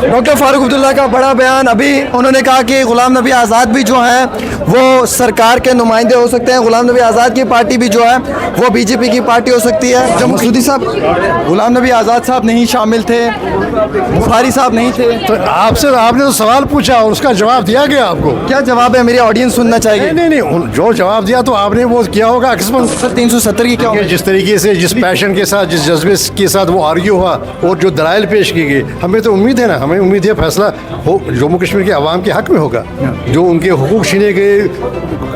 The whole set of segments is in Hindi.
डॉक्टर फारूक अब्दुल्ला का बड़ा बयान। अभी उन्होंने कहा कि गुलाम नबी आज़ाद भी जो हैं वो सरकार के नुमाइंदे हो सकते हैं, गुलाम नबी आज़ाद की पार्टी भी जो है वो बीजेपी की पार्टी हो सकती है। जो मसूदी साहब, गुलाम नबी आज़ाद साहब नहीं शामिल थे, बुखारी साहब नहीं थे, तो आपने तो सवाल पूछा और उसका जवाब दिया गया आपको। क्या जवाब है? मेरी ऑडियंस सुनना चाहिए। नहीं, जो जवाब दिया तो आपने वो किया होगा किस्मत। सर 370 की क्या होगी? जिस तरीके से, जिस पैशन के साथ, जिस जज्बे के साथ वो आर्ग्यू हुआ और जो दलाइल पेश की गई, हमें तो उम्मीद है ना, हमें उम्मीद है फैसला हो जम्मू कश्मीर के अवाम के हक में होगा। जो उनके हुकूक छीने गए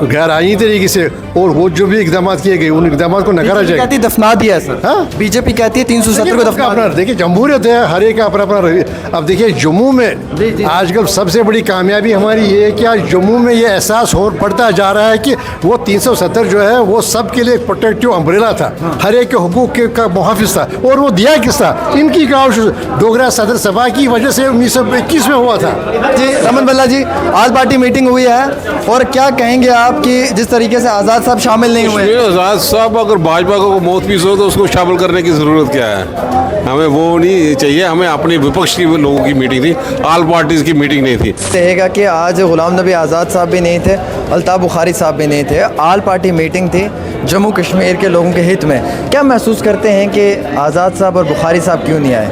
गैर आईनी तरीके से और वो जो भी इकदाम किए गए, उन इकदाम को नकारा जाएगा। कहती दफना दिया है सर। हाँ, बीजेपी कहती है 370 को दफना। अपना देखिए, जमहूरियत है, हर एक का अपना अपना। अब देखिए जम्मू में आजकल सबसे बड़ी कामयाबी हमारी ये है कि आज जम्मू में ये एहसास हो पड़ता जा रहा है कि वो 370 जो है वो सबके लिए एक प्रोटेक्टिव अम्ब्रेला था, हर एक के हुकूक का मुहाफिज था। और वो दिया किस था? इनकी डोगरा सदर सभा की वजह से 1921 में हुआ था। जी रमन बल्ला जी, आल पार्टी मीटिंग हुई है और क्या कहेंगे आप कि जिस तरीके से आज़ाद साहब शामिल नहीं हुए? आज़ाद साहब अगर भाजपा को मौत पीस हो तो उसको शामिल करने की ज़रूरत क्या है? हमें वो नहीं चाहिए, हमें अपनी विपक्ष की लोगों की मीटिंग थी, आल पार्टीज़ की मीटिंग नहीं थी। कहेगा कि आज गुलाम नबी आज़ाद साहब भी नहीं थे, अल्ताफ़ बुखारी साहब भी नहीं थे, आल पार्टी मीटिंग थी जम्मू कश्मीर के लोगों के हित में। क्या महसूस करते हैं कि आज़ाद साहब और बुखारी साहब क्यों नहीं आए?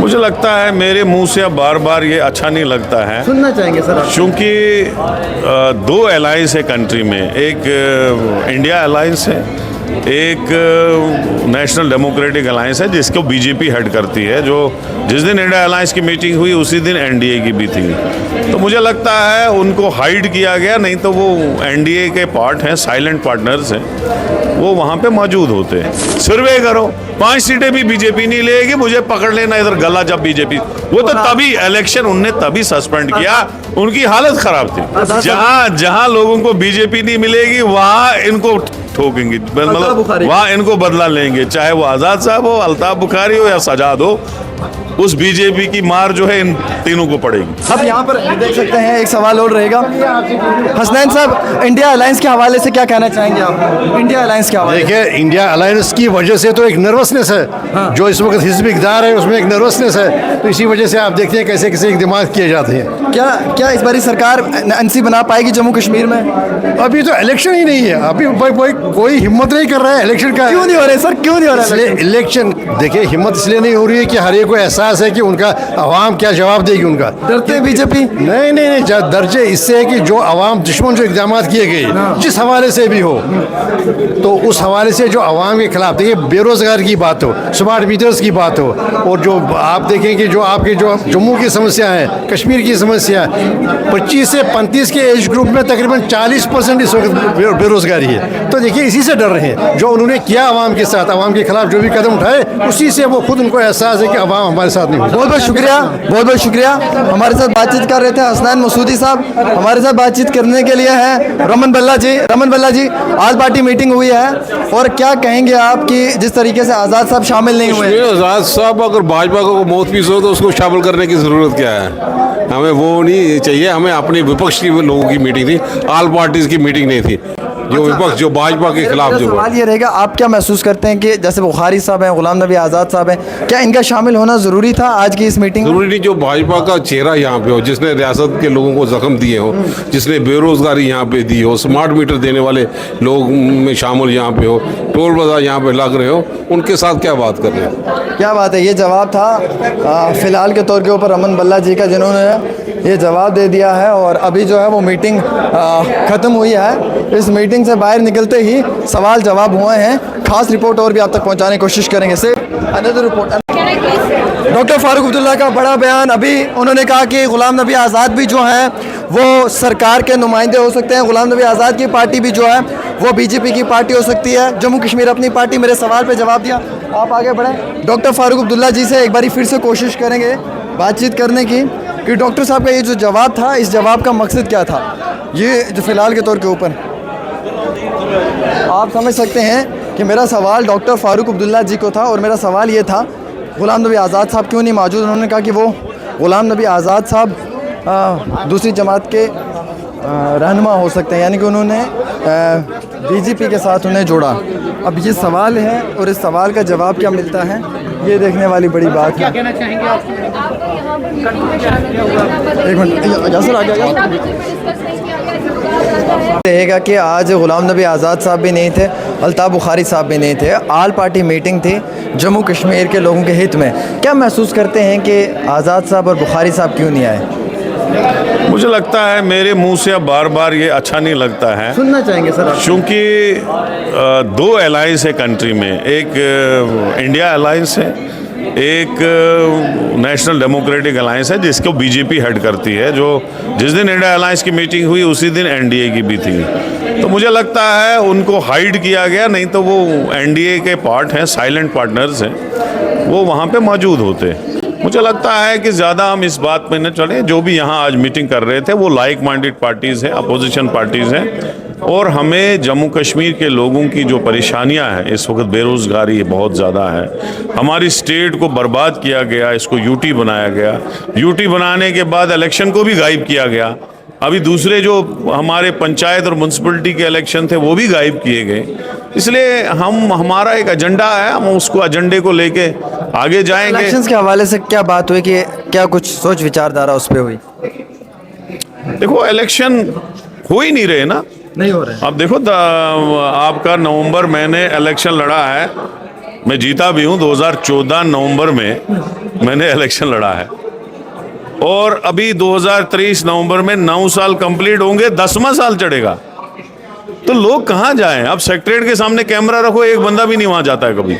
मुझे लगता है मेरे मुंह से अब बार बार ये अच्छा नहीं लगता है, सुनना चाहेंगे सर। क्योंकि दो अलायंस है कंट्री में, एक इंडिया अलायंस है, एक नेशनल डेमोक्रेटिक अलायंस है जिसको बीजेपी हेड करती है। जो जिस दिन इंडिया अलायंस की मीटिंग हुई उसी दिन एनडीए की भी थी। तो मुझे लगता है उनको हाइड किया गया, नहीं तो वो एनडीए के पार्ट हैं, साइलेंट पार्टनर्स हैं, वो वहाँ पे मौजूद होते हैं। सर्वे करो, 5 सीटें भी बीजेपी नहीं लेगी, मुझे पकड़ लेना इधर गला। जब बीजेपी वो तो तभी इलेक्शन उनने तभी सस्पेंड किया, उनकी हालत खराब थी। जहाँ लोगों को बीजेपी नहीं मिलेगी वहाँ इनको ठोकेंगे, मतलब वहाँ इनको बदला लेंगे, चाहे वो आज़ाद साहब हो, अल्ताफ़ बुखारी हो या सजाद हो। उस बीजेपी की मार जो है इन तीनों को पड़ेगी। अब यहाँ पर देख सकते हैं एक सवाल और रहेगा। हसनैन साहब, इंडिया अलायंस के हवाले से क्या कहना चाहेंगे आप? इंडिया अलायंस के हवाले देखिए, इंडिया अलायंस की वजह से तो एक नर्वसनेस है। हाँ। जो इस वक्त हिज़्ब इक़्तिदार है उसमें एक नर्वसनेस है, तो इसी वजह से आप देखते हैं कैसे कैसे इक़दाम किए जाते हैं। क्या इस बारी सरकार एनसी बना पाएगी जम्मू कश्मीर में? अभी तो इलेक्शन ही नहीं है, अभी कोई हिम्मत नहीं कर रहा है इलेक्शन का। क्यों नहीं हो रहे सर? क्यों नहीं हो रहा है इलेक्शन? देखिए, हिम्मत इसलिए नहीं हो रही है कि हर एक को एहसास है कि उनका अवाम क्या जवाब देगी उनका। डरते बीजेपी? नहीं, दर्जे इससे है कि जो अवाम दुश्मन जो इक़दाम किए गए जिस हवाले से भी हो, तो उस हवाले से जो अवाम के खिलाफ, देखिए बेरोजगार की बात हो, स्मार्ट मीटर्स की बात हो, और जो आप देखें कि जो आपके जो जम्मू की समस्या है, कश्मीर की समस्या, 25 से 35 के एज ग्रुप में तकरीबन 40% इस वक्त बेरोजगारी है। तो देखिए इसी से डर रहे हैं, जो उन्होंने किया अवाम के साथ, अवाम के खिलाफ जो भी कदम उठाए, उसी से वो खुद उनको एहसास है कि अवाम हमारे साथ नहीं। बहुत बहुत शुक्रिया। हमारे साथ बातचीत कर रहे थे हसनैन मसूदी साहब। हमारे साथ बातचीत करने के लिए है रमन बल्ला जी। आल पार्टी मीटिंग हुई है और क्या कहेंगे आप कि जिस तरीके से आज़ाद साहब शामिल नहीं हुए? आज़ाद साहब अगर भाजपा को मौत पीस हो तो उसको शामिल करने की ज़रूरत क्या है? हमें वो नहीं चाहिए, हमें अपनी विपक्ष की लोगों की मीटिंग थी, आल पार्टीज़ की मीटिंग नहीं थी। जो विपक्ष, जो भाजपा के खिलाफ जो सवाल ये रहेगा, आप क्या महसूस करते हैं कि जैसे बुखारी साहब हैं, गुलाम नबी आज़ाद साहब हैं, क्या इनका शामिल होना ज़रूरी था आज की इस मीटिंग? जरूरी नहीं, जो भाजपा का चेहरा यहाँ पे हो, जिसने रियासत के लोगों को जख्म दिए हो, जिसने बेरोजगारी यहाँ पे दी हो, स्मार्ट मीटर देने वाले लोग में शामिल यहाँ पे हो, टोल बाजार यहाँ पे लग रहे हो, उनके साथ क्या बात कर रहे हैं? क्या बात है। ये जवाब था फ़िलहाल के तौर के ऊपर रमन बल्ला जी का, जिन्होंने ये जवाब दे दिया है। और अभी जो है वो मीटिंग ख़त्म हुई है। इस मीटिंग से बाहर निकलते ही सवाल जवाब हुए हैं। खास रिपोर्ट और भी आप तक पहुंचाने की कोशिश करेंगे। से another report, doctor Farooq Abdullah का बड़ा बयान। अभी उन्होंने कहा कि गुलाम नबी आज़ाद भी जो हैं वो सरकार के नुमाइंदे हो सकते हैं, गुलाम नबी आज़ाद की पार्टी भी जो है वो बीजेपी की पार्टी हो सकती है, जम्मू कश्मीर अपनी पार्टी। मेरे सवाल पे जवाब दिया। आप आगे बढ़ें। डॉक्टर फारूक अब्दुल्ला जी से एक बारी फिर से कोशिश करेंगे बातचीत करने की कि डॉक्टर साहब का ये जो जवाब था, इस जवाब का मकसद क्या था? ये जो फ़िलहाल के तौर के ऊपर आप समझ सकते हैं कि मेरा सवाल डॉक्टर फारूक अब्दुल्ला जी को था और मेरा सवाल ये था, गुलाम नबी आज़ाद साहब क्यों नहीं मौजूद? उन्होंने कहा कि वो गुलाम नबी आज़ाद साहब दूसरी जमात के रहनुमा हो सकते हैं, यानी कि उन्होंने बीजेपी के साथ उन्हें जोड़ा। अब ये सवाल है और इस सवाल का जवाब क्या मिलता है ये देखने वाली बड़ी बात है। कहना चाहेंगे आप? एक मिनट यासर आ गया। रहेगा कि आज गुलाम नबी आज़ाद साहब भी नहीं थे, अल्ताफ़ बुखारी साहब भी नहीं थे, आल पार्टी मीटिंग थी जम्मू कश्मीर के लोगों के हित में। क्या महसूस करते हैं कि आज़ाद साहब और बुखारी साहब क्यों नहीं आए? मुझे लगता है मेरे मुंह से अब बार बार ये अच्छा नहीं लगता है, सुनना चाहेंगे सर आप। क्योंकि दो अलायंस है कंट्री में, एक इंडिया अलायंस है, एक नेशनल डेमोक्रेटिक अलायंस है जिसको बीजेपी हेड करती है। जो जिस दिन इंडिया अलायंस की मीटिंग हुई उसी दिन एनडीए की भी थी। तो मुझे लगता है उनको हाइड किया गया, नहीं तो वो एनडीए के पार्ट हैं, साइलेंट पार्टनर्स हैं, वो वहाँ पे मौजूद होते। मुझे लगता है कि ज़्यादा हम इस बात में न चलें। जो भी यहाँ आज मीटिंग कर रहे थे वो लाइक माइंडेड पार्टीज़ हैं, अपोजिशन पार्टीज़ हैं, और हमें जम्मू कश्मीर के लोगों की जो परेशानियां हैं इस वक्त, बेरोज़गारी बहुत ज़्यादा है, हमारी स्टेट को बर्बाद किया गया, इसको यूटी बनाया गया, यूटी बनाने के बाद इलेक्शन को भी गायब किया गया, अभी दूसरे जो हमारे पंचायत और म्यूनसिपलिटी के इलेक्शन थे वो भी गायब किए गए। इसलिए हमारा एक एजेंडा है, हम उसको एजेंडे को लेके आगे जाएंगे। इलेक्शंस के हवाले से क्या बात हुई कि क्या कुछ सोच विचारधारा उस पर हुई? देखो इलेक्शन हो ही नहीं रहे ना, नहीं हो रहे। अब देखो आपका नवंबर मैंने इलेक्शन लड़ा है, मैं जीता भी हूँ। 2014 नवंबर में मैंने इलेक्शन लड़ा है, और अभी 2023 नवंबर में 9 साल कंप्लीट होंगे, 10वां साल चढ़ेगा। तो लोग कहाँ जाएं? अब सेक्रेटरीट के सामने कैमरा रखो, एक बंदा भी नहीं वहां जाता है कभी,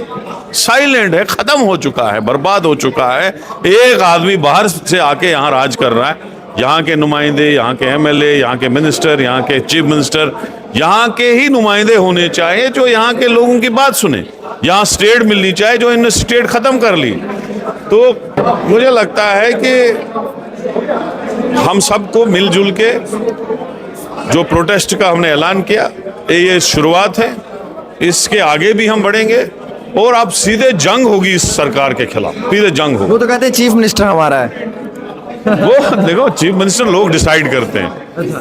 साइलेंट है, खत्म हो चुका है, बर्बाद हो चुका है। एक आदमी बाहर से आके यहाँ राज कर रहा है। यहाँ के नुमाइंदे, यहाँ के एमएलए, यहाँ के मिनिस्टर, यहाँ के चीफ मिनिस्टर, यहाँ के ही नुमाइंदे होने चाहिए जो यहाँ के लोगों की बात सुने। यहाँ स्टेट मिलनी चाहिए, जो इन्होंने स्टेट खत्म कर ली। तो मुझे लगता है कि हम सबको मिलजुल के जो प्रोटेस्ट का हमने ऐलान किया, ये शुरुआत है, इसके आगे भी हम बढ़ेंगे, और अब सीधे जंग होगी इस सरकार के खिलाफ, सीधे जंग होगी। वो तो कहते हैं चीफ मिनिस्टर हमारा है। वो देखो चीफ मिनिस्टर लोग डिसाइड करते हैं,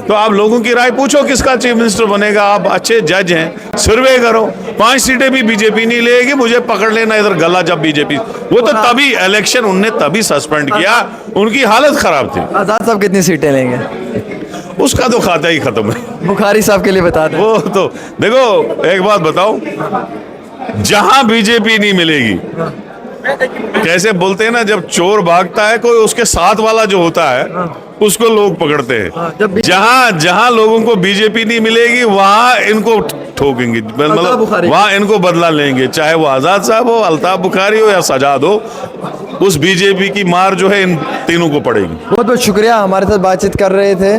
तो आप लोगों की राय पूछो किसका चीफ मिनिस्टर बनेगा। आप अच्छे जज हैं, सर्वे करो। 5 सीटें भी बीजेपी नहीं लेगी, मुझे पकड़ लेना इधर गला जब बीजेपी। वो तो तभी इलेक्शन उनने तभी सस्पेंड किया, उनकी हालत खराब थी। आज़ाद साहब कितनी सीटें लेंगे? उसका तो खाता ही खत्म है। बुखारी साहब के लिए बता दें। वो तो देखो एक बात बताओ, जहां बीजेपी नहीं मिलेगी, कैसे बोलते हैं ना, जब चोर भागता है कोई उसके साथ वाला जो होता है उसको लोग पकड़ते हैं। जहां लोगों को बीजेपी नहीं मिलेगी वहां इनको ठोकेंगे, मतलब वहां इनको बदला लेंगे, चाहे वो आज़ाद साहब हो, अल्ताफ बुखारी हो या सजाद हो। उस बीजेपी की मार जो है इन तीनों को पड़ेगी। बहुत बहुत शुक्रिया। हमारे साथ बातचीत कर रहे थे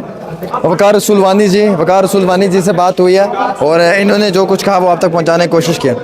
वकार रसूल वानी जी से बात हुई है, और इन्होंने जो कुछ कहा वो आप तक पहुंचाने की कोशिश किया।